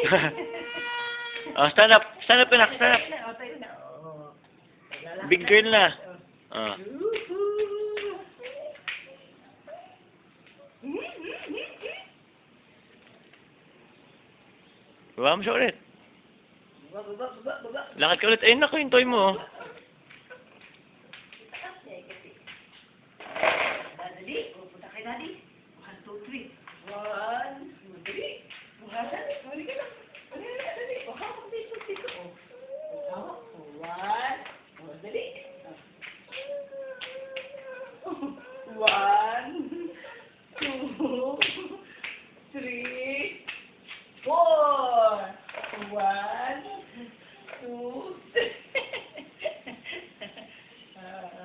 Oh, stand up. Stand up, anak. Stand up. O, tayo na. O. Big girl na. Oh. Baba mo siya ulit. Baba. Lakad ka ulit. Ayun, naku, yung toy mo. Oh. Daddy, punta kay Daddy. 1, 2, 3. 1, 2, 3. Buhasan. Huli ka lang. Huli ka lang, dali. O, hawak dito. O, hawak. 1. O, dali. 1, 2, 3, 4. 1, 2, 3.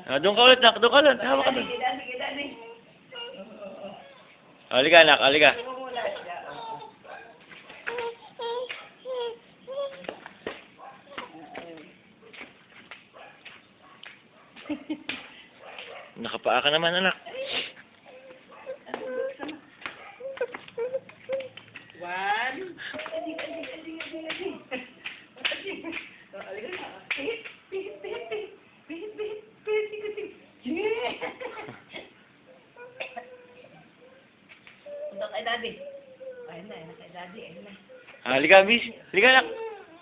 Ah, doon ka ulit, nak. Doon ka ulit. Hawak ka doon. Daddy. Halika, anak. Halika. Nakapaa ka naman, anak. 1. Punta kay Daddy. Ayun na kay Daddy. Ayun na. Halika, bis. Halika, anak.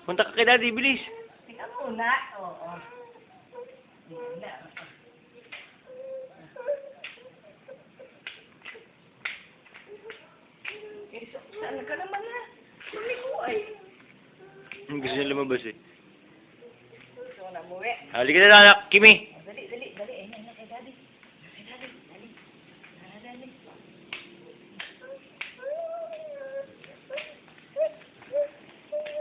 Punta ka kay daddy, bilis. Tingnan muna. Oo. Ayun na. Saan ka naman na? Sumi ko ay. Gusto niya lumabas eh. Gusto ko na muwi. Halika na, anak. Kimi.